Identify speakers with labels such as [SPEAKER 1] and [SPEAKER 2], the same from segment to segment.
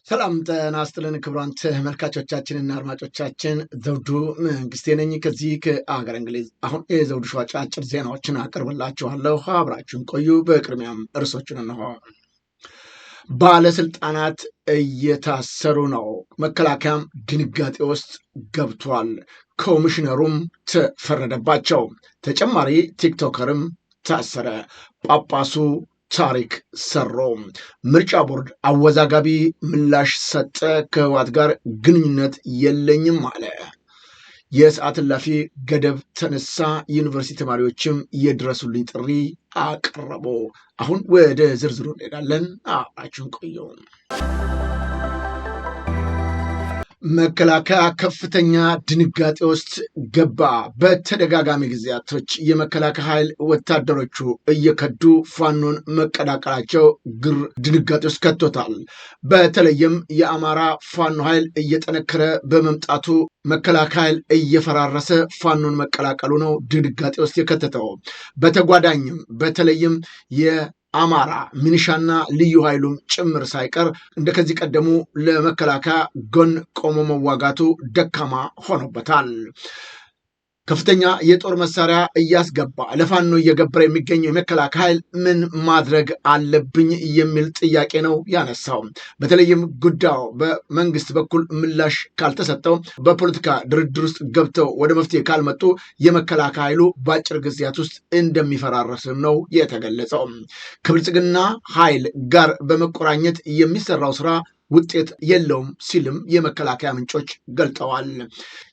[SPEAKER 1] ሰላም ጤና ይስጥልን ክቡራን ተመልካቾቻችንና አድማጮቻችን ዘውዱ መንግስቴ ነኝ ከዚህ ከአገር እንግሊዝ። አሁን የዘውዱ ሾው አጫጭር ዜናዎችን አቀርብላችኋለሁ፣ አብራችሁን ቆዩ። በቅድሚያም እርሶችን እንሆ። ባለስልጣናት እየታሰሩ ነው። መከላከያም ድንጋጤ ውስጥ ገብቷል። ኮሚሽነሩም ተፈረደባቸው። ተጨማሪ ቲክቶከርም ታሰረ። ጳጳሱ ታሪክ ሰሮ። ምርጫ ቦርድ አወዛጋቢ ምላሽ ሰጠ። ከህወሓት ጋር ግንኙነት የለኝም አለ። የሰዓት እላፊ ገደብ ተነሳ። ዩኒቨርሲቲ ተማሪዎችም የድረሱልኝ ጥሪ አቀረቡ። አሁን ወደ ዝርዝሩ እንሄዳለን። አብራችሁን ቆዩ። መከላከያ ከፍተኛ ድንጋጤ ውስጥ ገባ። በተደጋጋሚ ጊዜያቶች የመከላከያ ኃይል ወታደሮቹ እየከዱ ፋኖን መቀላቀላቸው ድንጋጤ ውስጥ ከቶታል። በተለይም የአማራ ፋኖ ኃይል እየጠነከረ በመምጣቱ መከላከያ ኃይል እየፈራረሰ ፋኖን መቀላቀሉ ነው ድንጋጤ ውስጥ የከተተው። በተጓዳኝም በተለይም አማራ ሚኒሻና ልዩ ኃይሉም ጭምር ሳይቀር እንደከዚህ ቀደሙ ለመከላከያ ጎን ቆሞ መዋጋቱ ደካማ ሆኖበታል። ከፍተኛ የጦር መሳሪያ እያስገባ ለፋኖ እየገበረ የሚገኘው የመከላከያ ኃይል ምን ማድረግ አለብኝ የሚል ጥያቄ ነው ያነሳው። በተለይም ጉዳዩ በመንግስት በኩል ምላሽ ካልተሰጠው፣ በፖለቲካ ድርድር ውስጥ ገብተው ወደ መፍትሄ ካልመጡ የመከላከያ ኃይሉ በአጭር ጊዜያት ውስጥ እንደሚፈራረስም ነው የተገለጸው። ከብልጽግና ኃይል ጋር በመቆራኘት የሚሰራው ስራ ውጤት የለውም ሲልም የመከላከያ ምንጮች ገልጠዋል።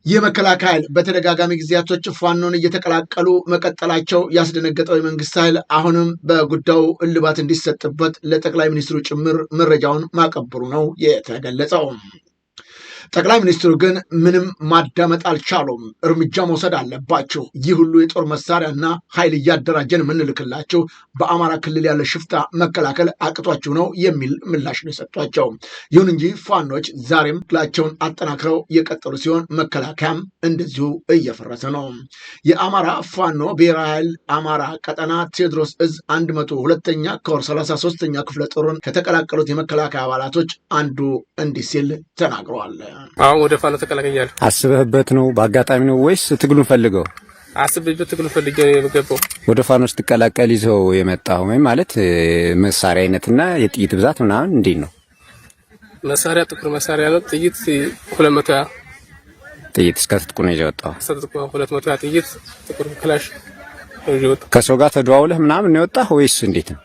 [SPEAKER 1] የመከላከያ ኃይል በተደጋጋሚ ጊዜያቶች ፋኖን እየተቀላቀሉ መቀጠላቸው ያስደነገጠው የመንግስት ኃይል አሁንም በጉዳዩ እልባት እንዲሰጥበት ለጠቅላይ ሚኒስትሩ ጭምር መረጃውን ማቀበሉ ነው የተገለጸው። ጠቅላይ ሚኒስትሩ ግን ምንም ማዳመጥ አልቻሉም። እርምጃ መውሰድ አለባቸው። ይህ ሁሉ የጦር መሳሪያና ኃይል እያደራጀን የምንልክላቸው በአማራ ክልል ያለ ሽፍታ መከላከል አቅቷቸው ነው የሚል ምላሽ ነው የሰጧቸው። ይሁን እንጂ ፋኖች ዛሬም ትግላቸውን አጠናክረው የቀጠሉ ሲሆን መከላከያም እንደዚሁ እየፈረሰ ነው። የአማራ ፋኖ ብሔራዊ ኃይል አማራ ቀጠና ቴዎድሮስ እዝ 102ኛ ኮር 33ኛ ክፍለ ጦርን ከተቀላቀሉት የመከላከያ አባላቶች አንዱ እንዲህ ሲል ተናግረዋል።
[SPEAKER 2] አሁን ወደ ፋኖ ተቀላቀያለሁ።
[SPEAKER 3] አስበህበት ነው? በአጋጣሚ ነው ወይስ ትግሉን ፈልገው?
[SPEAKER 2] አስበህበት ትግሉን ፈልገው ነው የገባው።
[SPEAKER 3] ወደ ፋኖ ስትቀላቀል ይዘው የመጣው ወይም ማለት መሳሪያ አይነትና የጥይት ብዛት ምናምን እንዴት ነው?
[SPEAKER 2] መሳሪያ ጥቁር መሳሪያ ነው። ጥይት 220
[SPEAKER 3] ጥይት እስከ ትጥቁ ነው የወጣው።
[SPEAKER 2] 220 ጥይት ጥቁር ክላሽ ነው የወጣው።
[SPEAKER 3] ከሰው ጋር ተደዋውለህ ምናምን ነው የወጣው ወይስ እንዴት ነው?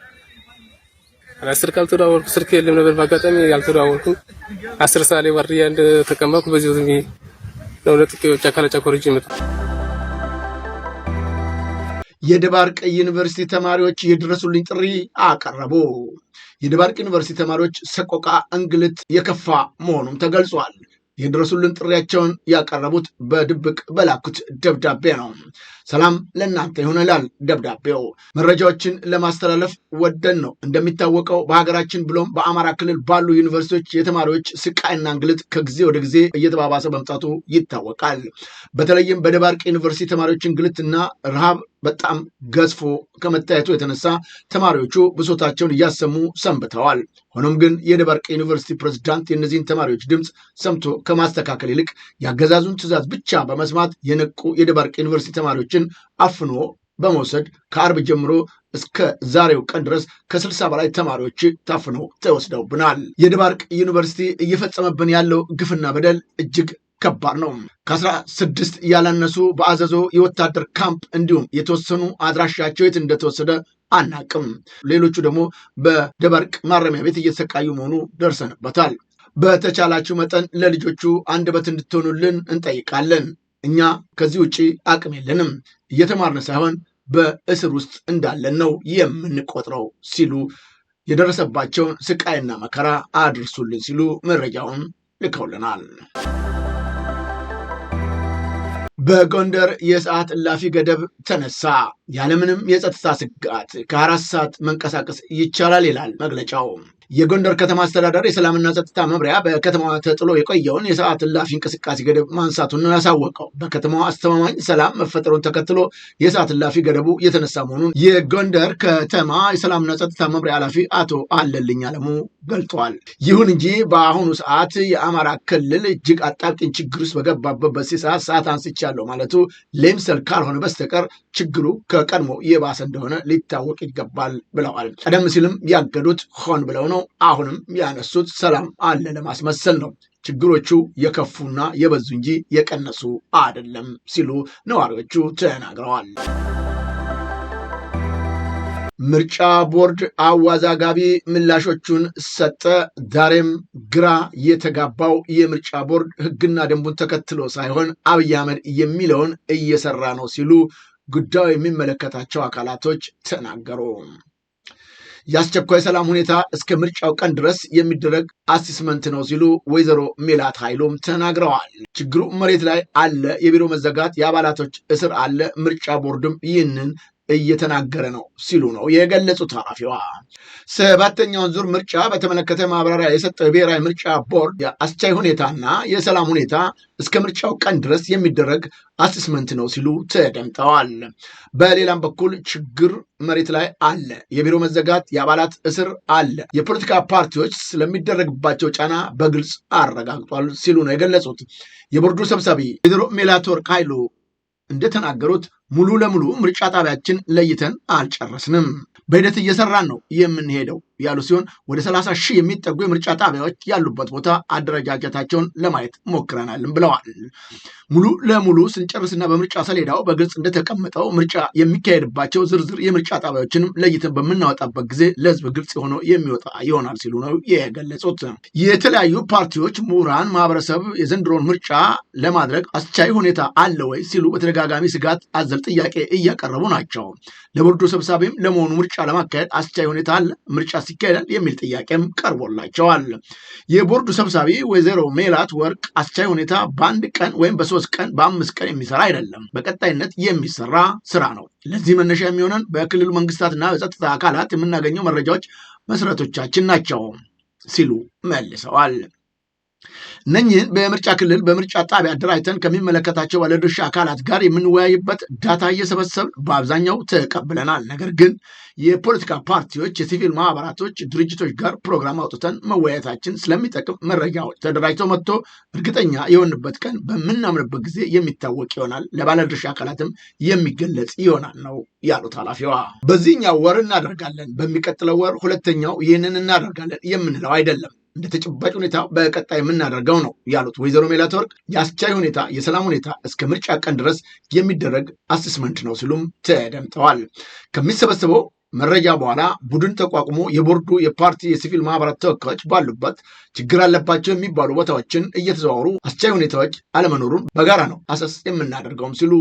[SPEAKER 2] አስር ካልተደዋወልኩ ስልክ የለም ነበር። በአጋጣሚ ያልተደዋወልኩ 10 ሰዓት ላይ ወርያ እንደተቀመጥኩ በዚህ ዝም ነው ለጥቂት ጫካላ ጫኮርጂ መጣ።
[SPEAKER 1] የደባርቅ ዩኒቨርሲቲ ተማሪዎች የድረሱልኝ ጥሪ አቀረቡ። የደባርቅ ዩኒቨርሲቲ ተማሪዎች ሰቆቃ፣ እንግልት የከፋ መሆኑም ተገልጿል። የድረሱልን ጥሪያቸውን ያቀረቡት በድብቅ በላኩት ደብዳቤ ነው። ሰላም ለእናንተ ይሁን ይላል ደብዳቤው። መረጃዎችን ለማስተላለፍ ወደን ነው። እንደሚታወቀው በሀገራችን ብሎም በአማራ ክልል ባሉ ዩኒቨርሲቲዎች የተማሪዎች ስቃይና እንግልት ከጊዜ ወደ ጊዜ እየተባባሰ መምጣቱ ይታወቃል። በተለይም በደባርቅ ዩኒቨርሲቲ ተማሪዎች እንግልትና ረሃብ በጣም ገዝፎ ከመታየቱ የተነሳ ተማሪዎቹ ብሶታቸውን እያሰሙ ሰንብተዋል። ሆኖም ግን የደባርቅ ዩኒቨርሲቲ ፕሬዝዳንት የእነዚህን ተማሪዎች ድምፅ ሰምቶ ከማስተካከል ይልቅ የአገዛዙን ትዕዛዝ ብቻ በመስማት የነቁ የደባርቅ ዩኒቨርሲቲ ተማሪዎችን አፍኖ በመውሰድ ከአርብ ጀምሮ እስከ ዛሬው ቀን ድረስ ከ60 በላይ ተማሪዎች ታፍነው ተወስደውብናል። የደባርቅ ዩኒቨርሲቲ እየፈጸመብን ያለው ግፍና በደል እጅግ ከባድ ነው። ከ16 ያላነሱ በአዘዞ የወታደር ካምፕ እንዲሁም የተወሰኑ አድራሻቸው የት እንደተወሰደ አናቅም። ሌሎቹ ደግሞ በደባርቅ ማረሚያ ቤት እየተሰቃዩ መሆኑ ደርሰንበታል። በተቻላችሁ መጠን ለልጆቹ አንደበት እንድትሆኑልን እንጠይቃለን። እኛ ከዚህ ውጭ አቅም የለንም። እየተማርን ሳይሆን በእስር ውስጥ እንዳለን ነው የምንቆጥረው ሲሉ የደረሰባቸውን ስቃይና መከራ አድርሱልን ሲሉ መረጃውን ልከውልናል። በጎንደር የሰዓት እላፊ ገደብ ተነሳ። ያለምንም የጸጥታ ስጋት ከ4 ሰዓት መንቀሳቀስ ይቻላል ይላል መግለጫው። የጎንደር ከተማ አስተዳደር የሰላምና ጸጥታ መምሪያ በከተማዋ ተጥሎ የቆየውን የሰዓት እላፊ እንቅስቃሴ ገደብ ማንሳቱን ነው ያሳወቀው። በከተማዋ አስተማማኝ ሰላም መፈጠሩን ተከትሎ የሰዓት እላፊ ገደቡ የተነሳ መሆኑን የጎንደር ከተማ የሰላምና ጸጥታ መምሪያ ኃላፊ አቶ አለልኝ አለሙ ገልጠዋል። ይሁን እንጂ በአሁኑ ሰዓት የአማራ ክልል እጅግ አጣብቂኝ ችግር ውስጥ በገባበት በዚህ ሰዓት አንስቻለሁ ማለቱ ለምሳሌ ካልሆነ በስተቀር ችግሩ ከቀድሞ የባሰ እንደሆነ ሊታወቅ ይገባል ብለዋል። ቀደም ሲልም ያገዱት ሆን ብለው ነው። አሁንም ያነሱት ሰላም አለ ለማስመሰል ነው። ችግሮቹ የከፉና የበዙ እንጂ የቀነሱ አይደለም ሲሉ ነዋሪዎቹ ተናግረዋል። ምርጫ ቦርድ አወዛጋቢ ምላሾቹን ሰጠ። ዛሬም ግራ የተጋባው የምርጫ ቦርድ ሕግና ደንቡን ተከትሎ ሳይሆን አብይ አህመድ የሚለውን እየሰራ ነው ሲሉ ጉዳዩ የሚመለከታቸው አካላቶች ተናገሩ። የአስቸኳይ ሰላም ሁኔታ እስከ ምርጫው ቀን ድረስ የሚደረግ አሲስመንት ነው ሲሉ ወይዘሮ ሜላት ኃይሎም ተናግረዋል። ችግሩ መሬት ላይ አለ፣ የቢሮ መዘጋት፣ የአባላቶች እስር አለ። ምርጫ ቦርድም ይህንን እየተናገረ ነው ሲሉ ነው የገለጹት ኃላፊዋ። ሰባተኛውን ዙር ምርጫ በተመለከተ ማብራሪያ የሰጠው የብሔራዊ ምርጫ ቦርድ የአስቻይ ሁኔታና የሰላም ሁኔታ እስከ ምርጫው ቀን ድረስ የሚደረግ አሲስመንት ነው ሲሉ ተደምጠዋል። በሌላም በኩል ችግር መሬት ላይ አለ፣ የቢሮ መዘጋት፣ የአባላት እስር አለ፣ የፖለቲካ ፓርቲዎች ስለሚደረግባቸው ጫና በግልጽ አረጋግጧል ሲሉ ነው የገለጹት። የቦርዱ ሰብሳቢ ወይዘሮ ሜላትወርቅ ኃይሉ እንደተናገሩት ሙሉ ለሙሉ ምርጫ ጣቢያችን ለይተን አልጨረስንም፣ በሂደት እየሰራን ነው የምንሄደው ያሉ ሲሆን ወደ 30 ሺህ የሚጠጉ የምርጫ ጣቢያዎች ያሉበት ቦታ አደረጃጀታቸውን ለማየት ሞክረናልም ብለዋል። ሙሉ ለሙሉ ስንጨርስና በምርጫ ሰሌዳው በግልጽ እንደተቀመጠው ምርጫ የሚካሄድባቸው ዝርዝር የምርጫ ጣቢያዎችንም ለይተን በምናወጣበት ጊዜ ለሕዝብ ግልጽ ሆኖ የሚወጣ ይሆናል ሲሉ ነው የገለጹት። የተለያዩ ፓርቲዎች፣ ምሁራን፣ ማህበረሰብ የዘንድሮን ምርጫ ለማድረግ አስቻይ ሁኔታ አለ ወይ ሲሉ በተደጋጋሚ ስጋት አዘል ጥያቄ እያቀረቡ ናቸው። ለቦርዱ ሰብሳቢም ለመሆኑ ምርጫ ለማካሄድ አስቻይ ሁኔታ አለ፣ ምርጫ ሲካሄዳል የሚል ጥያቄም ቀርቦላቸዋል። የቦርዱ ሰብሳቢ ወይዘሮ ሜላት ወርቅ አስቻይ ሁኔታ በአንድ ቀን ወይም በ3 ቀን በ5 ቀን የሚሰራ አይደለም፣ በቀጣይነት የሚሰራ ስራ ነው። ለዚህ መነሻ የሚሆነን በክልሉ መንግስታትና በጸጥታ አካላት የምናገኘው መረጃዎች መሰረቶቻችን ናቸው ሲሉ መልሰዋል። እነኚህን በምርጫ ክልል በምርጫ ጣቢያ አደራጅተን ከሚመለከታቸው ባለድርሻ አካላት ጋር የምንወያይበት ዳታ እየሰበሰብን በአብዛኛው ተቀብለናል። ነገር ግን የፖለቲካ ፓርቲዎች፣ የሲቪል ማህበራቶች፣ ድርጅቶች ጋር ፕሮግራም አውጥተን መወያየታችን ስለሚጠቅም መረጃዎች ተደራጅተው መጥቶ እርግጠኛ የሆንበት ቀን በምናምንበት ጊዜ የሚታወቅ ይሆናል፣ ለባለድርሻ አካላትም የሚገለጽ ይሆናል ነው ያሉት ኃላፊዋ። በዚህኛው ወር እናደርጋለን፣ በሚቀጥለው ወር ሁለተኛው ይህንን እናደርጋለን የምንለው አይደለም፣ እንደ ተጨባጭ ሁኔታ በቀጣይ የምናደርገው ነው ያሉት ወይዘሮ ሜላትወርቅ የአስቻይ ሁኔታ የሰላም ሁኔታ እስከ ምርጫ ቀን ድረስ የሚደረግ አሲስመንት ነው ሲሉም ተደምጠዋል። ከሚሰበሰበው መረጃ በኋላ ቡድን ተቋቁሞ የቦርዱ የፓርቲ የሲቪል ማህበራት ተወካዮች ባሉበት ችግር አለባቸው የሚባሉ ቦታዎችን እየተዘዋወሩ አስቻይ ሁኔታዎች አለመኖሩን በጋራ ነው አሰስ የምናደርገውም ሲሉ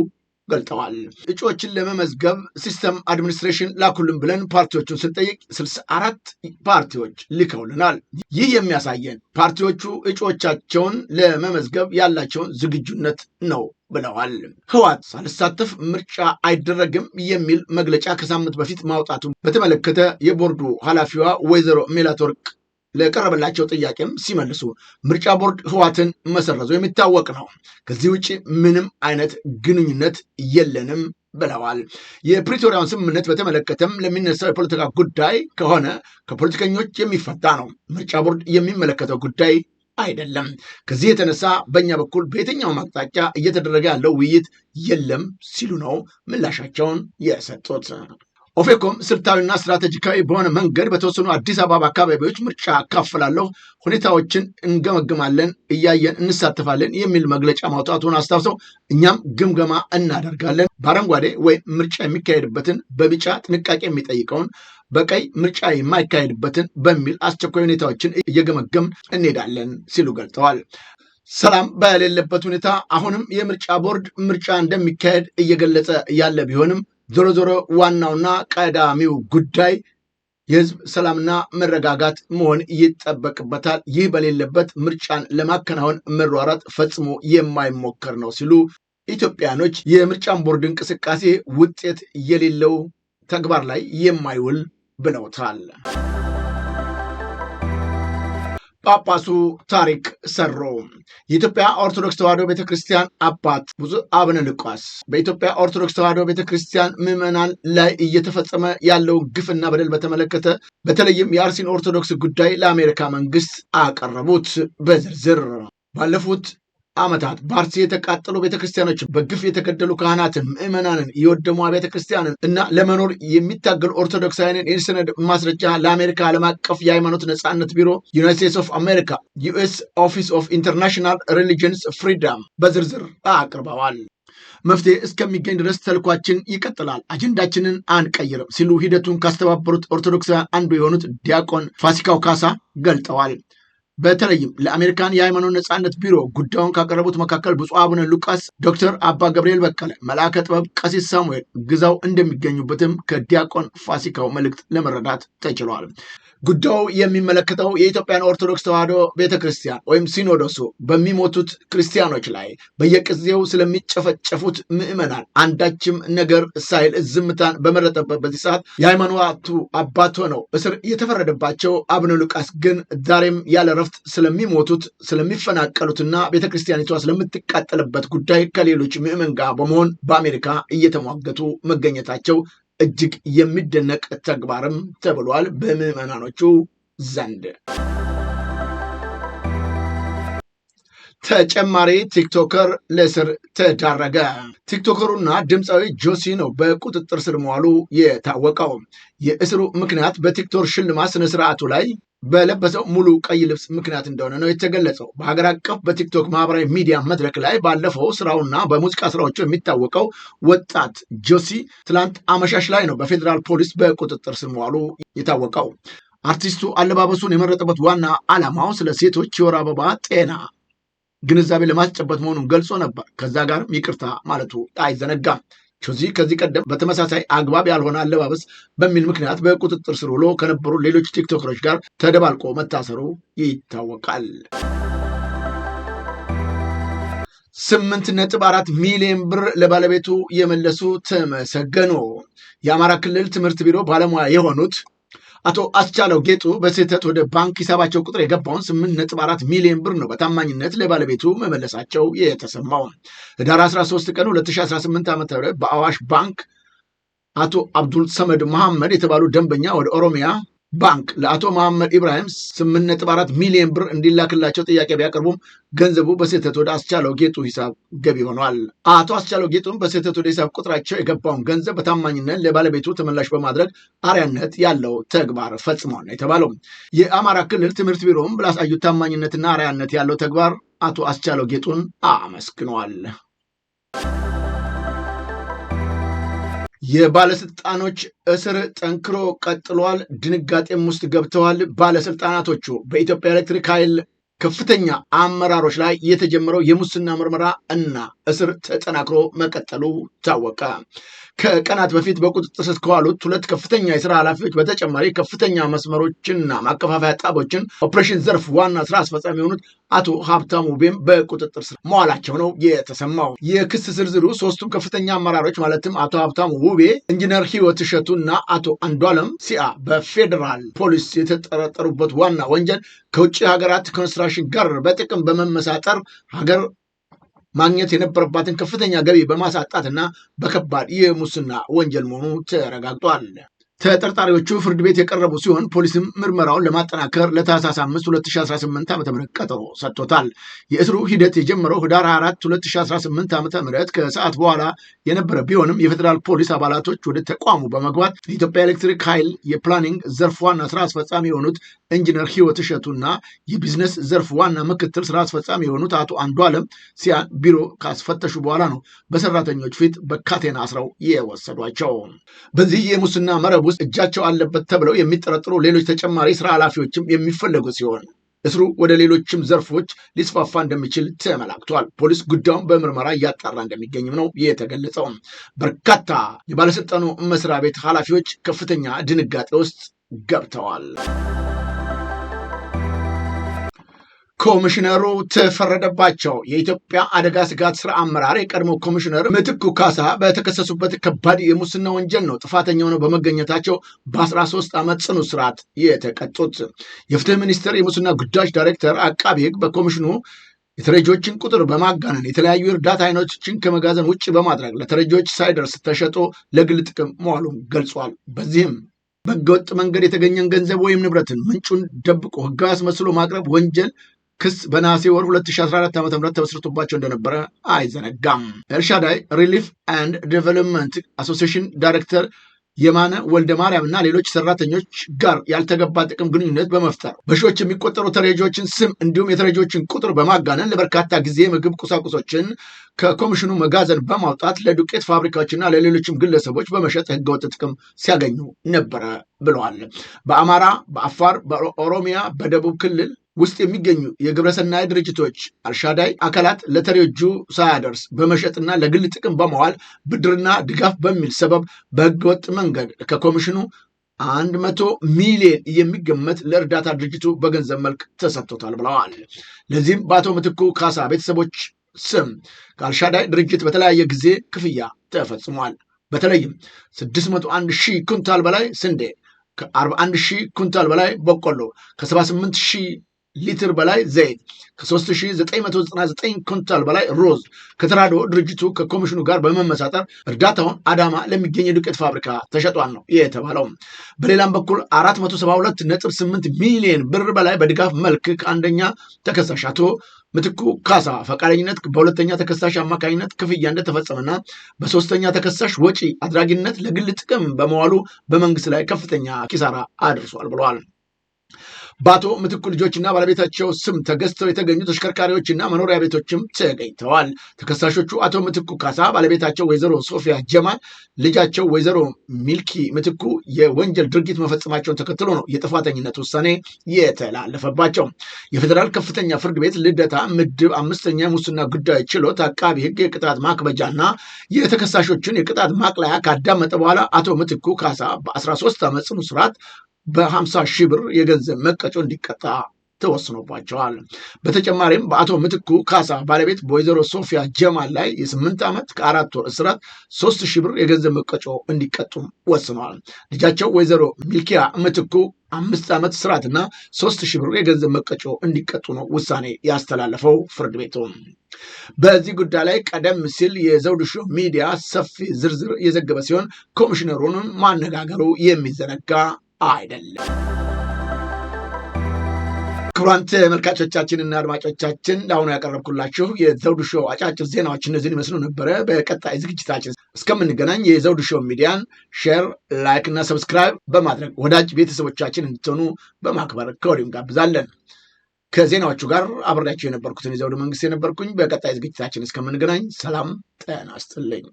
[SPEAKER 1] ገልጠዋል። እጩዎችን ለመመዝገብ ሲስተም አድሚኒስትሬሽን ላኩልን ብለን ፓርቲዎቹን ስንጠይቅ 64 ፓርቲዎች ልከውልናል። ይህ የሚያሳየን ፓርቲዎቹ እጩዎቻቸውን ለመመዝገብ ያላቸውን ዝግጁነት ነው ብለዋል። ህወሓት ሳልሳተፍ ምርጫ አይደረግም የሚል መግለጫ ከሳምንት በፊት ማውጣቱን በተመለከተ የቦርዱ ኃላፊዋ ወይዘሮ ሜላትወርቅ ለቀረበላቸው ጥያቄም ሲመልሱ ምርጫ ቦርድ ህወሓትን መሰረዙ የሚታወቅ ነው፣ ከዚህ ውጭ ምንም አይነት ግንኙነት የለንም ብለዋል። የፕሪቶሪያውን ስምምነት በተመለከተም ለሚነሳው የፖለቲካ ጉዳይ ከሆነ ከፖለቲከኞች የሚፈታ ነው፣ ምርጫ ቦርድ የሚመለከተው ጉዳይ አይደለም። ከዚህ የተነሳ በእኛ በኩል በየትኛውም አቅጣጫ እየተደረገ ያለው ውይይት የለም ሲሉ ነው ምላሻቸውን የሰጡት። ኦፌኮም ስልታዊና ስትራቴጂካዊ በሆነ መንገድ በተወሰኑ አዲስ አበባ አካባቢዎች ምርጫ አካፍላለሁ፣ ሁኔታዎችን እንገመግማለን፣ እያየን እንሳተፋለን የሚል መግለጫ ማውጣቱን አስታውሰው እኛም ግምገማ እናደርጋለን፣ በአረንጓዴ ወይም ምርጫ የሚካሄድበትን፣ በቢጫ ጥንቃቄ የሚጠይቀውን፣ በቀይ ምርጫ የማይካሄድበትን በሚል አስቸኳይ ሁኔታዎችን እየገመገም እንሄዳለን ሲሉ ገልጠዋል። ሰላም በሌለበት ሁኔታ አሁንም የምርጫ ቦርድ ምርጫ እንደሚካሄድ እየገለጸ ያለ ቢሆንም ዞሮ ዞሮ ዋናውና ቀዳሚው ጉዳይ የህዝብ ሰላምና መረጋጋት መሆን ይጠበቅበታል። ይህ በሌለበት ምርጫን ለማከናወን መሯሯጥ ፈጽሞ የማይሞከር ነው ሲሉ ኢትዮጵያኖች የምርጫን ቦርድ እንቅስቃሴ ውጤት የሌለው ተግባር ላይ የማይውል ብለውታል። ጳጳሱ ታሪክ ሰሩ። የኢትዮጵያ ኦርቶዶክስ ተዋሕዶ ቤተክርስቲያን አባት ብፁዕ አቡነ ሉቃስ በኢትዮጵያ ኦርቶዶክስ ተዋሕዶ ቤተክርስቲያን ምዕመናን ላይ እየተፈጸመ ያለው ግፍና በደል በተመለከተ በተለይም የአርሲን ኦርቶዶክስ ጉዳይ ለአሜሪካ መንግስት አቀረቡት። በዝርዝር ባለፉት ዓመታት በአርሲ የተቃጠሉ ቤተክርስቲያኖች፣ በግፍ የተገደሉ ካህናትን፣ ምዕመናንን፣ የወደሙ ቤተክርስቲያንን እና ለመኖር የሚታገሉ ኦርቶዶክሳውያንን የሰነድ ማስረጃ ለአሜሪካ ዓለም አቀፍ የሃይማኖት ነጻነት ቢሮ፣ ዩናይትድ ስቴትስ ኦፍ አሜሪካ፣ ዩኤስ ኦፊስ ኦፍ ኢንተርናሽናል ሪሊጅንስ ፍሪደም በዝርዝር አቅርበዋል። መፍትሄ እስከሚገኝ ድረስ ተልኳችን ይቀጥላል፣ አጀንዳችንን አንቀይርም ሲሉ ሂደቱን ካስተባበሩት ኦርቶዶክሳውያን አንዱ የሆኑት ዲያቆን ፋሲካው ካሳ ገልጠዋል። በተለይም ለአሜሪካን የሃይማኖት ነጻነት ቢሮ ጉዳዩን ካቀረቡት መካከል ብፁዕ አቡነ ሉቃስ፣ ዶክተር አባ ገብርኤል በቀለ፣ መልአከ ጥበብ ቀሲስ ሳሙኤል ግዛው እንደሚገኙበትም ከዲያቆን ፋሲካው መልእክት ለመረዳት ተችሏል። ጉዳዩ የሚመለከተው የኢትዮጵያን ኦርቶዶክስ ተዋሕዶ ቤተክርስቲያን ወይም ሲኖዶሱ በሚሞቱት ክርስቲያኖች ላይ በየጊዜው ስለሚጨፈጨፉት ምዕመናን አንዳችም ነገር ሳይል ዝምታን በመረጠበት በዚህ ሰዓት የሃይማኖቱ አባት ሆነው እስር የተፈረደባቸው አቡነ ሉቃስ ግን ዛሬም ያለ ረፍት ስለሚሞቱት ስለሚፈናቀሉትና ቤተክርስቲያኒቷ ስለምትቃጠልበት ጉዳይ ከሌሎች ምዕመን ጋር በመሆን በአሜሪካ እየተሟገቱ መገኘታቸው እጅግ የሚደነቅ ተግባርም ተብሏል በምዕመናኖቹ ዘንድ። ተጨማሪ ቲክቶከር ለእስር ተዳረገ። ቲክቶከሩና ድምፃዊ ጆሲ ነው በቁጥጥር ስር መዋሉ የታወቀው። የእስሩ ምክንያት በቲክቶክ ሽልማት ስነስርዓቱ ላይ በለበሰው ሙሉ ቀይ ልብስ ምክንያት እንደሆነ ነው የተገለጸው። በሀገር አቀፍ በቲክቶክ ማህበራዊ ሚዲያ መድረክ ላይ ባለፈው ስራውና በሙዚቃ ስራዎቹ የሚታወቀው ወጣት ጆሲ ትላንት አመሻሽ ላይ ነው በፌዴራል ፖሊስ በቁጥጥር ስር መዋሉ የታወቀው። አርቲስቱ አለባበሱን የመረጠበት ዋና ዓላማው ስለ ሴቶች የወር አበባ ጤና ግንዛቤ ለማስጨበጥ መሆኑን ገልጾ ነበር። ከዛ ጋርም ይቅርታ ማለቱ አይዘነጋም። ጆሲ ከዚህ ቀደም በተመሳሳይ አግባብ ያልሆነ አለባበስ በሚል ምክንያት በቁጥጥር ስር ውሎ ከነበሩ ሌሎች ቲክቶከሮች ጋር ተደባልቆ መታሰሩ ይታወቃል። 8.4 ሚሊዮን ብር ለባለቤቱ የመለሱ ተመሰገኑ። የአማራ ክልል ትምህርት ቢሮ ባለሙያ የሆኑት አቶ አስቻለው ጌጡ በስህተት ወደ ባንክ ሂሳባቸው ቁጥር የገባውን 8.4 ሚሊዮን ብር ነው በታማኝነት ለባለቤቱ መመለሳቸው የተሰማው። ህዳር 13 ቀን 2018 ዓ.ም በአዋሽ ባንክ አቶ አብዱል ሰመድ መሐመድ የተባሉ ደንበኛ ወደ ኦሮሚያ ባንክ ለአቶ መሐመድ ኢብራሂም 8.4 ሚሊዮን ብር እንዲላክላቸው ጥያቄ ቢያቀርቡም ገንዘቡ በስህተት ወደ አስቻለው ጌጡ ሂሳብ ገቢ ሆኗል። አቶ አስቻለው ጌጡም በስህተት ወደ ሂሳብ ቁጥራቸው የገባውን ገንዘብ በታማኝነት ለባለቤቱ ተመላሽ በማድረግ አርአያነት ያለው ተግባር ፈጽመዋል ነው የተባለው። የአማራ ክልል ትምህርት ቢሮም ላሳዩት ታማኝነትና አርአያነት ያለው ተግባር አቶ አስቻለው ጌጡን አመስግነዋል። የባለስልጣኖች እስር ጠንክሮ ቀጥሏል። ድንጋጤም ውስጥ ገብተዋል ባለስልጣናቶቹ። በኢትዮጵያ ኤሌክትሪክ ኃይል ከፍተኛ አመራሮች ላይ የተጀመረው የሙስና ምርመራ እና እስር ተጠናክሮ መቀጠሉ ታወቀ። ከቀናት በፊት በቁጥጥር ስር ከዋሉት 2 ከፍተኛ የስራ ኃላፊዎች በተጨማሪ ከፍተኛ መስመሮችንና ማከፋፈያ ጣቢያዎችን ኦፕሬሽን ዘርፍ ዋና ስራ አስፈጻሚ የሆኑት አቶ ሀብታሙ ውቤም በቁጥጥር ስር መዋላቸው ነው የተሰማው። የክስ ዝርዝሩ 3ቱም ከፍተኛ አመራሮች ማለትም አቶ ሀብታሙ ውቤ፣ ኢንጂነር ህይወት እሸቱ እና አቶ አንዷለም ሲአ በፌዴራል ፖሊስ የተጠረጠሩበት ዋና ወንጀል ከውጭ ሀገራት ኮንስትራክሽን ጋር በጥቅም በመመሳጠር ሀገር ማግኘት የነበረባትን ከፍተኛ ገቢ በማሳጣትና በከባድ የሙስና ወንጀል መሆኑ ተረጋግጧል። ተጠርጣሪዎቹ ፍርድ ቤት የቀረቡ ሲሆን ፖሊስም ምርመራውን ለማጠናከር ለታህሳስ 5 2018 ዓ.ም ቀጠሮ ሰጥቶታል። የእስሩ ሂደት የጀመረው ህዳር 24 2018 ዓ.ም ከሰዓት በኋላ የነበረ ቢሆንም የፌዴራል ፖሊስ አባላቶች ወደ ተቋሙ በመግባት የኢትዮጵያ ኤሌክትሪክ ኃይል የፕላኒንግ ዘርፍ ዋና ስራ አስፈጻሚ የሆኑት ኢንጂነር ህይወት እሸቱና የቢዝነስ ዘርፍ ዋና ምክትል ስራ አስፈጻሚ የሆኑት አቶ አንዷለም ሲያን ቢሮ ካስፈተሹ በኋላ ነው በሰራተኞች ፊት በካቴና አስረው የወሰዷቸው። በዚህ የሙስና መረብ ውስጥ እጃቸው አለበት ተብለው የሚጠረጥሩ ሌሎች ተጨማሪ ስራ ኃላፊዎችም የሚፈለጉ ሲሆን እስሩ ወደ ሌሎችም ዘርፎች ሊስፋፋ እንደሚችል ተመላክቷል። ፖሊስ ጉዳዩን በምርመራ እያጣራ እንደሚገኝም ነው የተገለጸው። በርካታ የባለስልጣኑ መስሪያ ቤት ኃላፊዎች ከፍተኛ ድንጋጤ ውስጥ ገብተዋል። ኮሚሽነሩ ተፈረደባቸው። የኢትዮጵያ አደጋ ስጋት ስራ አመራር የቀድሞ ኮሚሽነር ምትኩ ካሳ በተከሰሱበት ከባድ የሙስና ወንጀል ነው ጥፋተኛ ሆነው በመገኘታቸው በ13 ዓመት ጽኑ እስራት የተቀጡት። የፍትህ ሚኒስቴር የሙስና ጉዳዮች ዳይሬክተር አቃቢ ህግ በኮሚሽኑ የተረጂዎችን ቁጥር በማጋነን የተለያዩ እርዳታ አይነቶችን ከመጋዘን ውጭ በማድረግ ለተረጂዎች ሳይደርስ ተሸጦ ለግል ጥቅም መዋሉን ገልጿል። በዚህም በህገወጥ መንገድ የተገኘን ገንዘብ ወይም ንብረትን ምንጩን ደብቆ ህጋዊ አስመስሎ ማቅረብ ወንጀል ክስ በነሐሴ ወር 2014 ዓ.ም ተመስርቶባቸው እንደነበረ አይዘነጋም። ኤልሻዳይ ሪሊፍ ኤንድ ዴቨሎፕመንት አሶሲዬሽን ዳይሬክተር የማነ ወልደ ማርያም እና ሌሎች ሰራተኞች ጋር ያልተገባ ጥቅም ግንኙነት በመፍጠር በሺዎች የሚቆጠሩ ተረጂዎችን ስም እንዲሁም የተረጂዎችን ቁጥር በማጋነን ለበርካታ ጊዜ ምግብ ቁሳቁሶችን ከኮሚሽኑ መጋዘን በማውጣት ለዱቄት ፋብሪካዎችና ለሌሎችም ግለሰቦች በመሸጥ ህገወጥ ጥቅም ሲያገኙ ነበረ ብለዋል። በአማራ፣ በአፋር፣ በኦሮሚያ፣ በደቡብ ክልል ውስጥ የሚገኙ የግብረሰናይ ድርጅቶች አልሻዳይ አካላት ለተረጂዎቹ ሳያደርስ በመሸጥና ለግል ጥቅም በመዋል ብድርና ድጋፍ በሚል ሰበብ በህገወጥ መንገድ ከኮሚሽኑ 100 ሚሊዮን የሚገመት ለእርዳታ ድርጅቱ በገንዘብ መልክ ተሰጥቶታል ብለዋል። ለዚህም በአቶ ምትኩ ካሳ ቤተሰቦች ስም ከአልሻዳይ ድርጅት በተለያየ ጊዜ ክፍያ ተፈጽሟል። በተለይም 601 ሺህ ኩንታል በላይ ስንዴ፣ ከ41 ሺህ ኩንታል በላይ በቆሎ፣ ከ78 ሺህ ሊትር በላይ ዘይት፣ ከ3999 ኩንታል በላይ ሮዝ ከተራድኦ ድርጅቱ ከኮሚሽኑ ጋር በመመሳጠር እርዳታውን አዳማ ለሚገኝ የዱቄት ፋብሪካ ተሸጧል ነው የተባለው። በሌላም በኩል 472.8 ሚሊዮን ብር በላይ በድጋፍ መልክ ከአንደኛ ተከሳሽ አቶ ምትኩ ካሳ ፈቃደኝነት በሁለተኛ ተከሳሽ አማካኝነት ክፍያ እንደተፈጸመና በሶስተኛ ተከሳሽ ወጪ አድራጊነት ለግል ጥቅም በመዋሉ በመንግስት ላይ ከፍተኛ ኪሳራ አድርሷል ብለዋል። በአቶ ምትኩ ልጆችና ባለቤታቸው ስም ተገዝተው የተገኙ ተሽከርካሪዎችና መኖሪያ ቤቶችም ተገኝተዋል። ተከሳሾቹ አቶ ምትኩ ካሳ ባለቤታቸው ወይዘሮ ሶፊያ ጀማል፣ ልጃቸው ወይዘሮ ሚልኪ ምትኩ የወንጀል ድርጊት መፈጸማቸውን ተከትሎ ነው የጥፋተኝነት ውሳኔ የተላለፈባቸው። የፌዴራል ከፍተኛ ፍርድ ቤት ልደታ ምድብ 5ኛ ሙስና ጉዳዮች ችሎት አቃቢ ህግ የቅጣት ማክበጃና የተከሳሾችን የቅጣት ማቅለያ ካዳመጠ በኋላ አቶ ምትኩ ካሳ በ13 ዓመት ጽኑ እስራት በ50 ሺህ ብር የገንዘብ መቀጮ እንዲቀጣ ተወስኖባቸዋል። በተጨማሪም በአቶ ምትኩ ካሳ ባለቤት በወይዘሮ ሶፊያ ጀማል ላይ የ8 ዓመት ከ4 ወር እስራት 3 ሺህ ብር የገንዘብ መቀጮ እንዲቀጡ ወስነዋል። ልጃቸው ወይዘሮ ሚልኪያ ምትኩ 5 ዓመት እስራትና 3 ሺህ ብር የገንዘብ መቀጮ እንዲቀጡ ነው ውሳኔ ያስተላለፈው ፍርድ ቤቱ። በዚህ ጉዳይ ላይ ቀደም ሲል የዘውዱ ሾው ሚዲያ ሰፊ ዝርዝር የዘገበ ሲሆን ኮሚሽነሩንም ማነጋገሩ የሚዘነጋ አይደለም። ክቡራን ተመልካቾቻችንና አድማጮቻችን ለአሁኑ ያቀረብኩላችሁ የዘውዱ ሾው አጫጭር ዜናዎች እነዚህን ይመስሉ ነበረ። በቀጣይ ዝግጅታችን እስከምንገናኝ የዘውዱ ሾው ሚዲያን ሼር፣ ላይክ እና ሰብስክራይብ በማድረግ ወዳጅ ቤተሰቦቻችን እንድትሆኑ በማክበር ከወዲሁ እንጋብዛለን። ከዜናዎቹ ጋር አብሬያቸው የነበርኩትን የዘውዱ መንግስት የነበርኩኝ። በቀጣይ ዝግጅታችን እስከምንገናኝ ሰላም ጤና ይስጥልኝ።